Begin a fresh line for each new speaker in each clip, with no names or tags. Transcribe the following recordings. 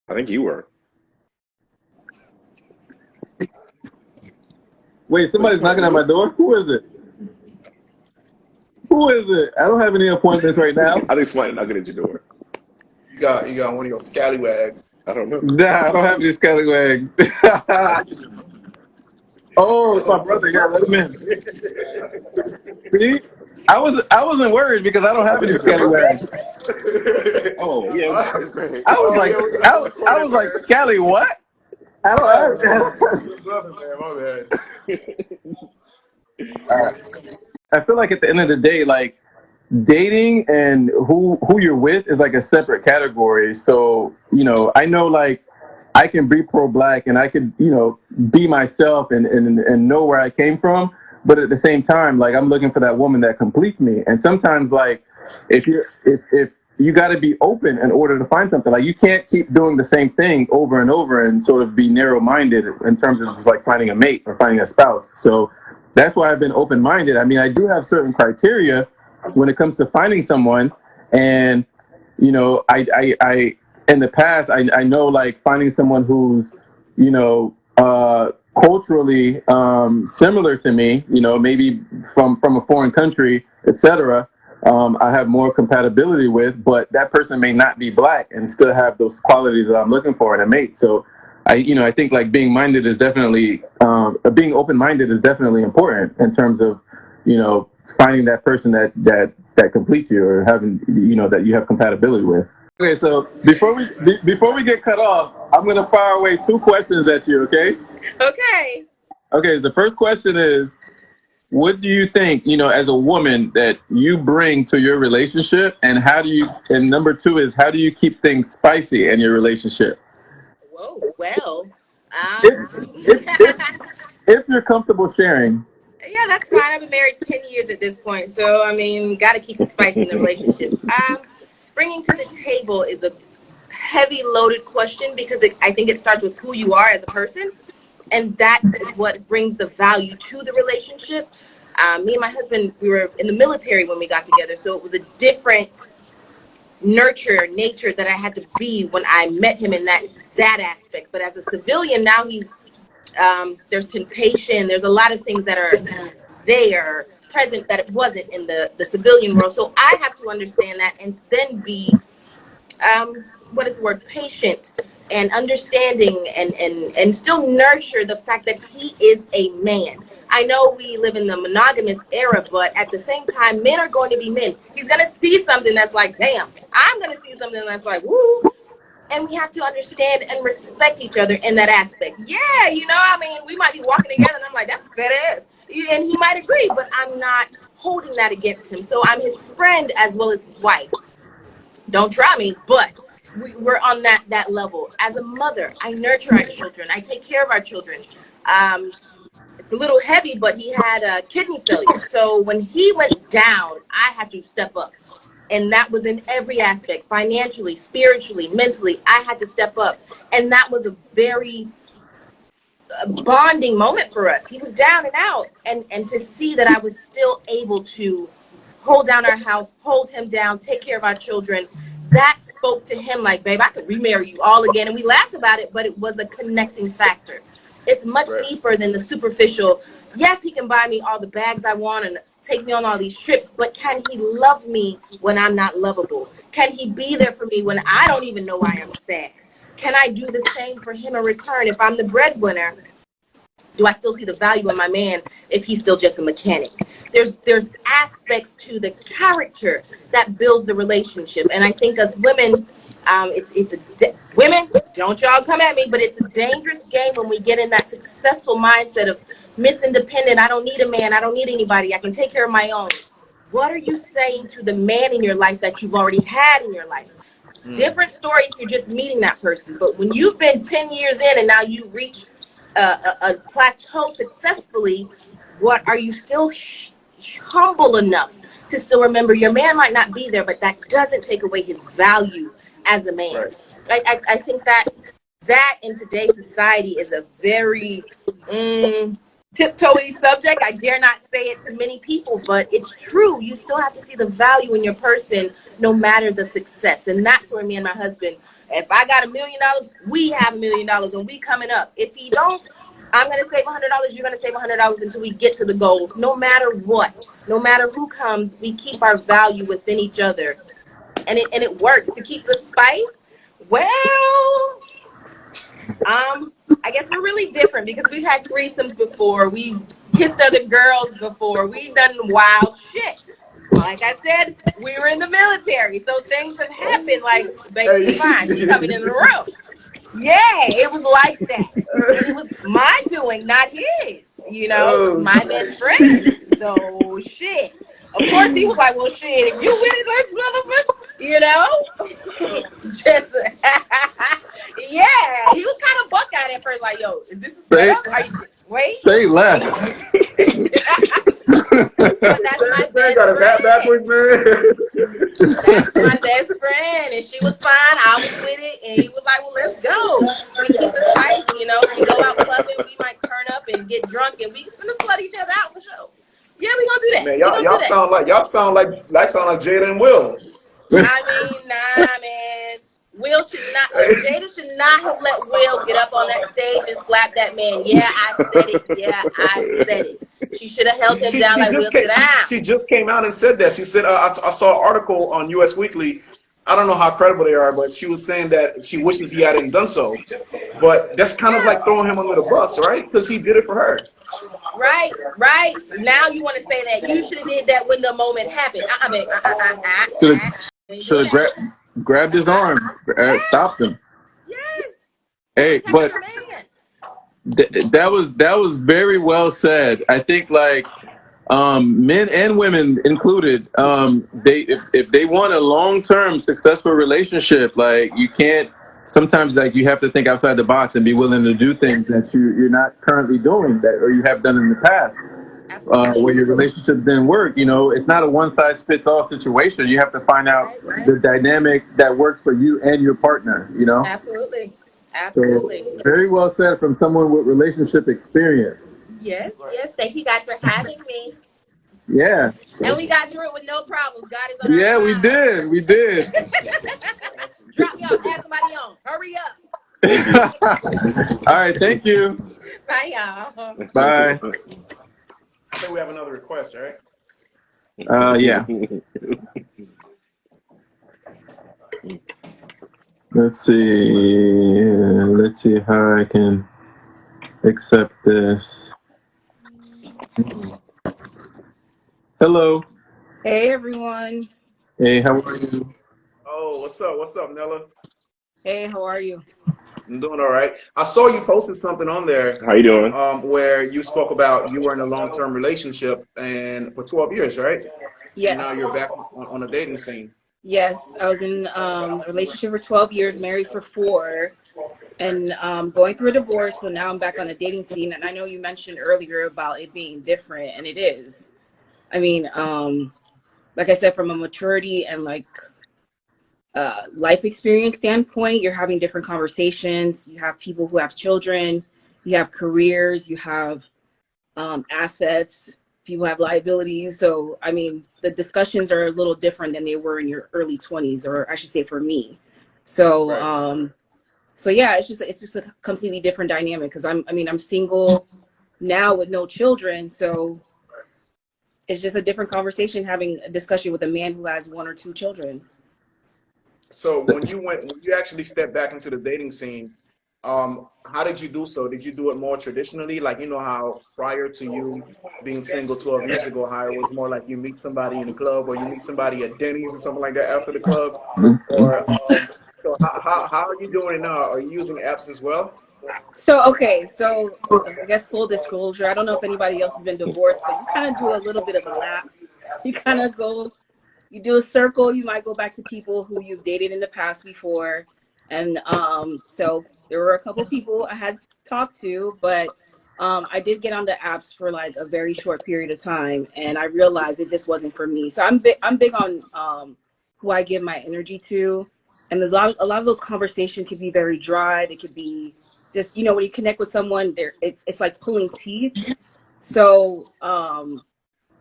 I think you were.
Wait, somebody's knocking at my door? Who is it? Who is it? I don't have any appointments right now.
I think somebody's knocking at your door.
You got one of your scallywags.
I don't know.
Nah, I don't have any scallywags. Oh, it's my brother. Yeah, let him in. See? I wasn't worried because I don't have any scallywags.
Oh, yeah.
I was like, scally what? I don't have. I feel like at the end of the day, like dating and who you're with is like a separate category. So, I know like I can be pro-black and I can, be myself and know where I came from. But at the same time, like I'm looking for that woman that completes me. And sometimes like if you got to be open in order to find something, like you can't keep doing the same thing over and over and sort of be narrow-minded in terms of just like finding a mate or finding a spouse. So that's why I've been open-minded. I mean, I do have certain criteria when it comes to finding someone. And, I in the past, I know like finding someone who's, culturally similar to me, maybe from a foreign country, etc. I have more compatibility with, but that person may not be black and still have those qualities that I'm looking for in a mate. So I think like being minded is definitely, being open-minded is definitely important in terms of, finding that person that completes you or having, that you have compatibility with. Okay, so before we get cut off, I'm gonna fire away 2 questions at you. Okay.
Okay.
Okay. The first question is, what do you think, as a woman that you bring to your relationship, and and number 2 is, how do you keep things spicy in your relationship?
Whoa. Well.
If, if you're comfortable sharing.
Yeah, that's fine. I've been married 10 years at this point, so I mean, got to keep the spice in the relationship. Bringing to the table is a heavy loaded question because I think it starts with who you are as a person, and that is what brings the value to the relationship. Me and my husband, we were in the military when we got together, so it was a different nature that I had to be when I met him in that aspect. But as a civilian, now there's temptation, there's a lot of things that are there present that it wasn't in the civilian world. So I have to understand that and then be patient and understanding and still nurture the fact that he is a man. I know we live in the monogamous era, but at the same time, men are going to be men. He's going to see something that's like, damn. I'm going to see something that's like, woo. And we have to understand and respect each other in that aspect. Yeah, we might be walking together and I'm like, that's fat ass. And he might agree, but I'm not holding that against him. So I'm his friend as well as his wife. Don't try me, but we're on that level. As a mother, I nurture our children. I take care of our children. It's a little heavy, but he had a kidney failure. So when he went down, I had to step up. And that was in every aspect, financially, spiritually, mentally. I had to step up. And that was a very bonding moment for us. He was down and out. And to see that I was still able to hold down our house, hold him down, take care of our children, that spoke to him like, babe, I could remarry you all again. And we laughed about it, but it was a connecting factor. It's much deeper than the superficial. Yes, he can buy me all the bags I want and take me on all these trips, but can he love me when I'm not lovable? Can he be there for me when I don't even know why I'm sad? Can I do the same for him in return? If I'm the breadwinner, do I still see the value in my man if he's still just a mechanic? There's aspects to the character that builds the relationship. And I think as women, women, don't y'all come at me, but it's a dangerous game when we get in that successful mindset of Miss Independent. I don't need a man. I don't need anybody. I can take care of my own. What are you saying to the man in your life that you've already had in your life? Different story if you're just meeting that person. But when you've been 10 years in and now you reach a plateau successfully, what are you still humble enough to still remember your man might not be there, but that doesn't take away his value as a man. Right. I think that in today's society is a very tiptoey subject. I dare not say it to many people, but it's true. You still have to see the value in your person no matter the success. And that's where me and my husband If I got $1 million, we have $1 million and we coming up. If he don't, I'm going to save $100. You're going to save $100 until we get to the goal. No matter what, no matter who comes, we keep our value within each other. And it works. To keep the spice, well, I guess we're really different because we've had threesomes before. We've kissed other girls before. We've done wild shit. Like I said, we were in the military, so things have happened. Like, baby, fine, she coming in the room. Yeah, it was like that. And it was my doing, not his. You know, it was my best friend. So, shit. Of course, he was like, well, shit, if you with it, let's motherfucker. You know? Just, yeah. He was kind of buck-eyed at first, like, yo, is this a setup? Are you, wait.
Say less.
But that's my best
got his hat
friend.
backwards, man.
That's my best friend, and she was fine. I was with it, and he was like, "Well, let's go. We keep it spicy, you know. We go out clubbing. We might turn up and get drunk, and we gonna slut each other out for sure. Yeah, we gonna do that.
Man, y'all sound like Jada and Will.
I mean, nah, man. Will should not. Jada should not have let Will get up on that stage and slap that man. Yeah, I said it. Yeah, I said it. She should have held him down like Will. Sit down.
She just came out and said that. She said, I saw an article on US Weekly. I don't know how credible they are, but she was saying that she wishes he hadn't done so. But that's kind of like throwing him under the bus, right? Because he did it for her.
Right. Now you want to say that you should have did that when the moment happened.
Should have grabbed his arm, stopped him.
Yes.
Hey, but that was very well said. I think like men and women included, if they want a long-term successful relationship, like you can't. Sometimes like you have to think outside the box and be willing to do things that you're not currently doing that or you have done in the past. Where your relationships didn't work, you know, it's not a one-size-fits-all situation. You have to find out the dynamic that works for you and your partner, you know?
Absolutely.
So, very well said from someone with relationship experience.
Yes. Thank you guys for having me.
Yeah.
And we got through it with no problems. God is on our
Yeah,
side.
we did.
Drop me off. Add somebody on. Hurry up.
All right, thank you.
Bye, y'all.
Bye.
I think we have another request, right?
Yeah. Let's see how I can accept this. Hello.
Hey everyone.
Hey, how are you?
Oh, what's up, Nella?
Hey, how are you?
I'm doing all right. I saw you posted something on there.
How you doing?
Where you spoke about you were in a long-term relationship and for 12 years, right?
Yes.
And now you're back on the dating scene.
Yes, I was in a relationship for 12 years, married for 4, and going through a divorce. So now I'm back on the dating scene. And I know you mentioned earlier about it being different, and it is. I mean, like I said, from a maturity and like life experience standpoint, you're having different conversations. You have people who have children, you have careers, you have assets, people have liabilities. So, I mean, the discussions are a little different than they were in your early 20s, or I should say for me. So,
Right.
So yeah, it's just a completely different dynamic because I'm single now with no children. So it's just a different conversation having a discussion with a man who has 1 or 2 children.
So when you actually stepped back into the dating scene, how did you do so? Did you do it more traditionally? Like, you know how prior to you being single 12 years ago, how it was more like you meet somebody in the club or you meet somebody at Denny's or something like that after the club? Or so how are you doing it now? Are you using apps as well?
So, okay, so I guess full disclosure, I don't know if anybody else has been divorced, but you kind of do a little bit of a lap. You kind of you do a circle. You might go back to people who you've dated in the past before. And so there were a couple people I had talked to, but I did get on the apps for like a very short period of time, and I realized it just wasn't for me. So I'm big on who I give my energy to. And there's a lot of those conversations can be very dry. They could be just, when you connect with someone, it's like pulling teeth. So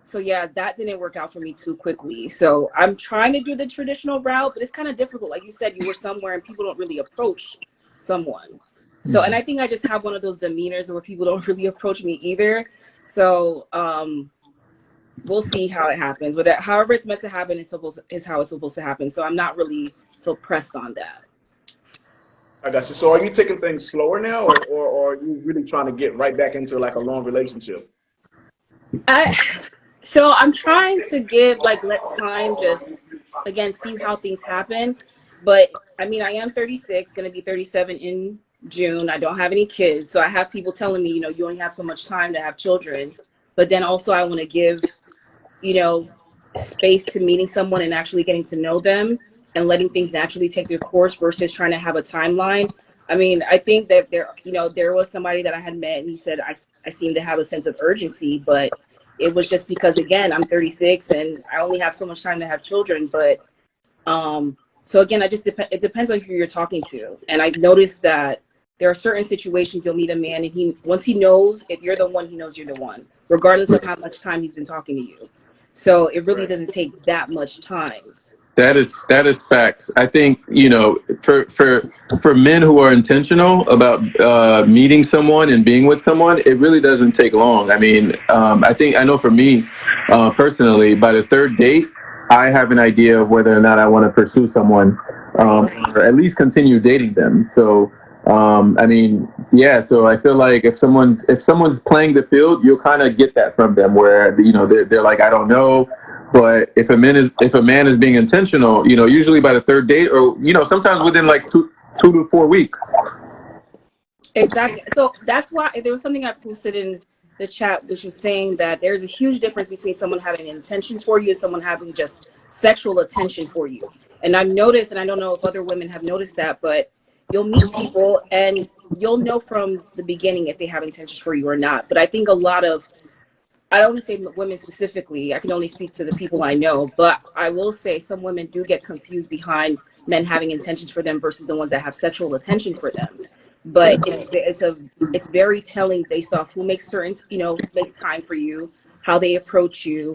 So yeah, that didn't work out for me too quickly. So I'm trying to do the traditional route, but it's kind of difficult. Like you said, you were somewhere and people don't really approach someone. So, and I think I just have one of those demeanors where people don't really approach me either. So we'll see how it happens. But however it's meant to happen is how it's supposed to happen. So I'm not really so pressed on that.
I got you. So are you taking things slower now, or are you really trying to get right back into like a long relationship?
So I'm trying to let time just again see how things happen. But I mean, I am 36, going to be 37 in June. I don't have any kids, so I have people telling me, you only have so much time to have children. But then also I want to give, space to meeting someone and actually getting to know them and letting things naturally take their course versus trying to have a timeline. I mean, I think that there was somebody that I had met and he said, I seem to have a sense of urgency, but it was just because, again, I'm 36 and I only have so much time to have children. But so again, it depends on who you're talking to. And I noticed that there are certain situations you'll meet a man and once he knows, if you're the one, he knows you're the one, regardless of how much time he's been talking to you. So it really doesn't take that much time.
That is facts. I think, for men who are intentional about meeting someone and being with someone, it really doesn't take long. I mean, I know for me personally, by the third date, I have an idea of whether or not I want to pursue someone, or at least continue dating them. So, I mean, yeah. So I feel like if someone's playing the field, you'll kind of get that from them, where they're like, I don't know. But if a man is being intentional, usually by the third date, or sometimes within like two to 4 weeks.
Exactly. So that's why there was something I posted in the chat, which was saying that there's a huge difference between someone having intentions for you and someone having just sexual attention for you. And I've noticed, and I don't know if other women have noticed that, but you'll meet people and you'll know from the beginning if they have intentions for you or not. But I think I don't want to say women specifically. I can only speak to the people I know, but I will say some women do get confused behind men having intentions for them versus the ones that have sexual attention for them. But it's very telling based off who makes makes time for you, how they approach you.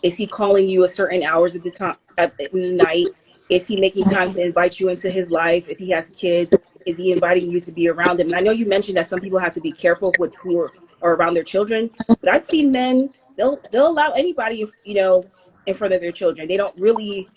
Is he calling you a certain hours at the time at the night? Is he making time to invite you into his life? If he has kids, is he inviting you to be around him? And I know you mentioned that some people have to be careful with who are around their children, but I've seen men, they'll allow anybody, in front of their children. They don't really,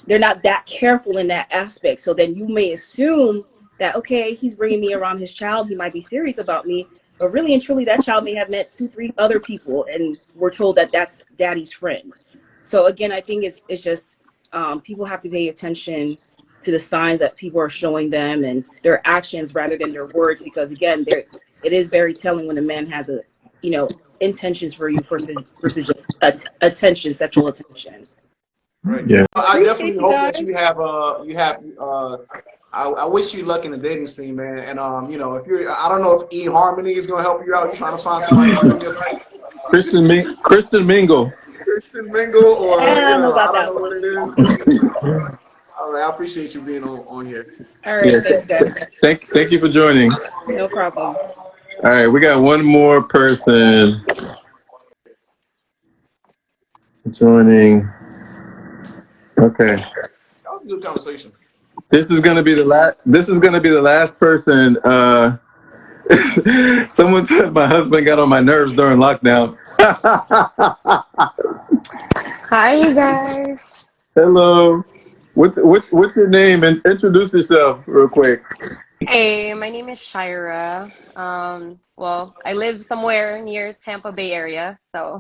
they're not that careful in that aspect. So then you may assume that, okay, he's bringing me around his child, he might be serious about me, but really and truly that child may have met 2-3 other people and we're told that that's daddy's friend. So again, I think it's just people have to pay attention to the signs that people are showing them and their actions rather than their words, because again, it is very telling when a man has intentions for you versus just attention, sexual attention.
Right.
Yeah.
I definitely hope
guys.
that I wish you luck in the dating scene, man. And if I don't know if eHarmony is gonna help you out. You're trying to find somebody to bring your
Kristen Mingle.
Kristen Mingle, or
I don't know about
I
that
don't know
one.
what it is. All right, I appreciate you being on here.
All right, thanks, guys.
Thank you for joining.
No problem.
All right, we got one more person joining. Okay.
That was a good conversation.
This is gonna be the last person. Someone said my husband got on my nerves during lockdown.
Hi, you guys.
Hello. What's your name, and introduce yourself real quick.
Hey, my name is Shira. Well, I live somewhere near Tampa Bay area, so.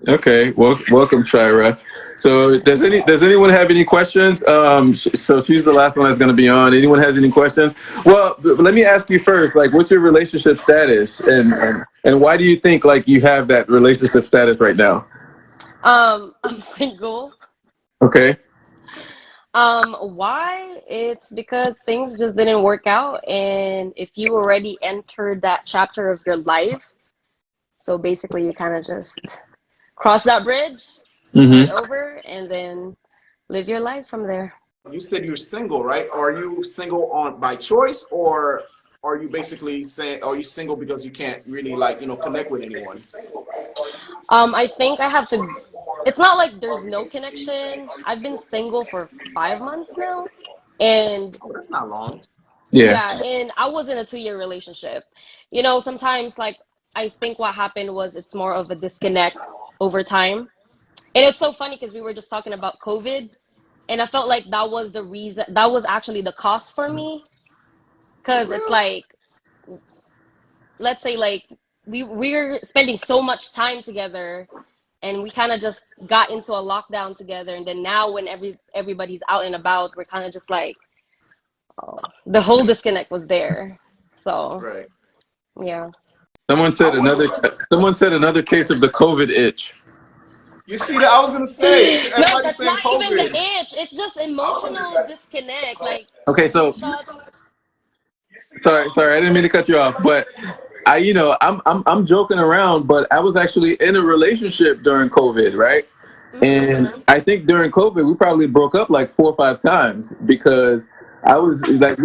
Okay, welcome, Shira. So, does anyone have any questions? So she's the last one that's going to be on. Anyone has any questions? Well, let me ask you first. Like, what's your relationship status, and why do you think like you have that relationship status right now?
I'm single.
Okay.
Why? It's because things just didn't work out, and if you already entered that chapter of your life, so basically you kind of just cross that bridge, start over, and then live your life from there.
You said you're single, right? Are you single by choice, or are you basically saying, are you single because you can't really like, connect with anyone?
I think I have to. It's not like there's no connection. I've been single for 5 months now, and
Oh, that's not long.
Yeah.
yeah, and I was in a 2-year relationship. Sometimes like I think what happened was it's more of a disconnect over time. And it's so funny because we were just talking about COVID, and I felt like that was the reason, that was actually the cost for me. Because it's
Really?
like, let's say, like, we're spending so much time together, and we kind of just got into a lockdown together. And then now, when everybody's out and about, we're kind of just like, oh, the whole disconnect was there. So,
Right.
yeah.
Someone
I
said
wonder.
another case of the COVID itch.
You see that? I was gonna say
No,
everybody's
that's
saying
not even the
COVID.
itch. It's just emotional disconnect. Like,
Okay,
we
so
thought,
sorry, I didn't mean to cut you off, but I'm joking around, but I was actually in a relationship during COVID, right?
mm-hmm.
And I think during COVID, we probably broke up like 4 or 5 times because I was like,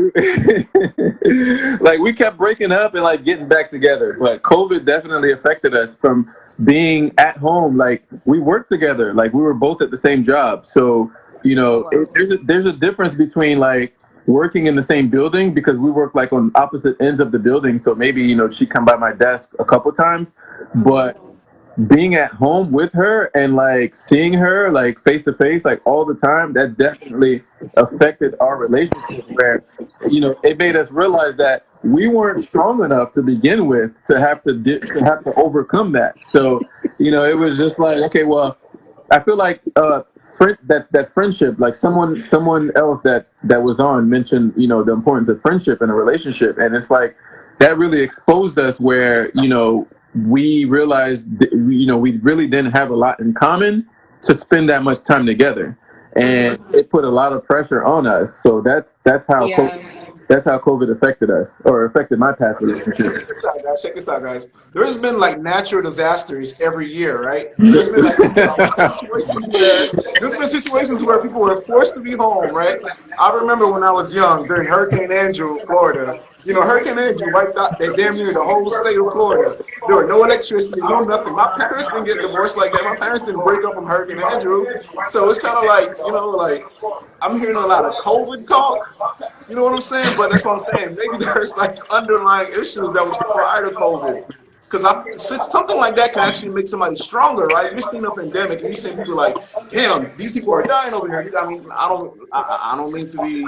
like we kept breaking up and like getting back together. But COVID definitely affected us from being at home. Like we worked together, like we were both at the same job. So
Oh, wow.
there's a difference between like working in the same building because we work like on opposite ends of the building. So maybe she'd come by my desk a couple times, but
Mm-hmm.
being at home with her and like seeing her like face to face like all the time, that definitely affected our relationship where it made us realize that we weren't strong enough to begin with to have to overcome that. So it was just like, okay, well, I feel like that friendship, like someone else that was on mentioned, the importance of friendship in a relationship, and it's like that really exposed us where we realized we really didn't have a lot in common to spend that much time together, and
Mm-hmm.
it put a lot of pressure on us. So
Yeah.
that's how COVID affected us or affected my past
Check
relationship.
this out, guys. Check this out, guys. There's been like natural disasters every year, right? There's been like situations where people were forced to be home, right? I remember when I was young during Hurricane Andrew, Florida. Hurricane Andrew wiped out they damn near the whole state of Florida. There were no electricity, no nothing. My parents didn't get divorced like that. My parents didn't break up from Hurricane Andrew. So it's kind of like, like I'm hearing a lot of COVID talk. You know what I'm saying? But that's what I'm saying. Maybe there's like underlying issues that was prior to COVID. Because something like that can actually make somebody stronger, right? You're seeing a pandemic and you're seeing people like, damn, these people are dying over here. I mean, I don't mean to be,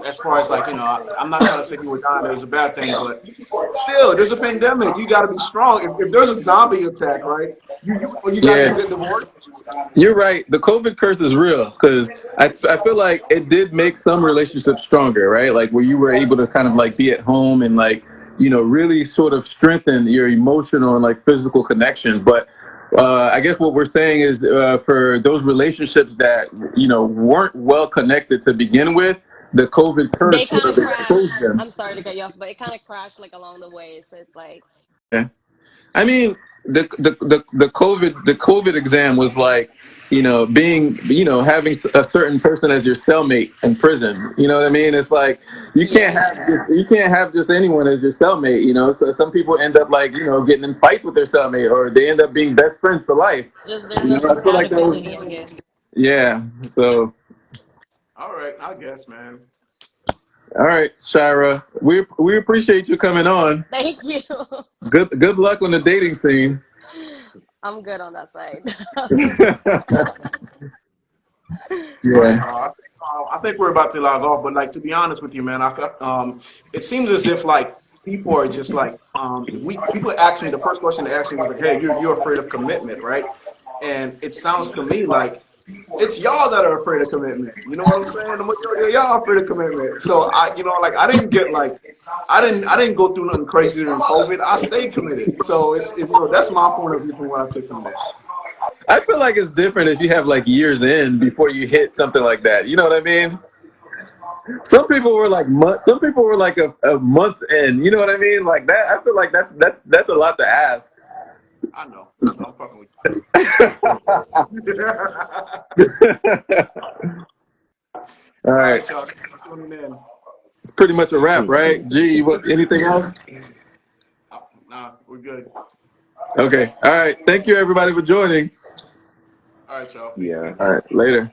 as far as like, I'm not trying to say people are dying. There's a bad thing, but still, there's a pandemic. You got to be strong. If there's a zombie attack, right? You guys
Yeah.
gonna get divorced?
You're right. The COVID curse is real because I feel like it did make some relationships stronger, right? Like where you were able to kind of like be at home and like, really sort of strengthen your emotional and like physical connection. But I guess what we're saying is for those relationships that, weren't well connected to begin with, the COVID
They
curse sort
kind
of
of
exposed
crashed.
them.
I'm sorry to cut you off, but it kind of crashed like along the way. So it's like,
Yeah. I mean, the COVID exam was like, being having a certain person as your cellmate in prison. You know what I mean? It's like
yeah,
you can't have just anyone as your cellmate. So some people end up like getting in fights with their cellmate, or they end up being best friends for life.
just there's no
I feel like that was
compatibility, I guess.
yeah. So
All right, I guess, man.
all right, Shira, we appreciate you coming on.
Thank you.
Good luck on the dating scene.
I'm good on that side.
All right,
Yeah.
I think we're about to log off, but like to be honest with you, man, it seems as if like people are just like we people ask me the first question they asked me was like, hey, you're afraid of commitment, right? And it sounds to me like it's y'all that are afraid of commitment. You know what I'm saying? The majority of y'all are afraid of commitment. So like I didn't get like I didn't go through nothing crazy during COVID. I stayed committed. So that's my point of view from what I took from that.
I feel like it's different if you have like years in before you hit something like that. You know what I mean? Some people were like months. Some people were like a month in. You know what I mean? Like that. I feel like that's a lot to ask.
I know. I'm fucking with you.
All
All
right.
right, y'all. Tuning in.
It's pretty much a wrap, right? G, anything else?
Nah, we're good.
Okay. All right. Thank you, everybody, for joining.
All right, y'all. Peace.
Yeah.
All right. Later.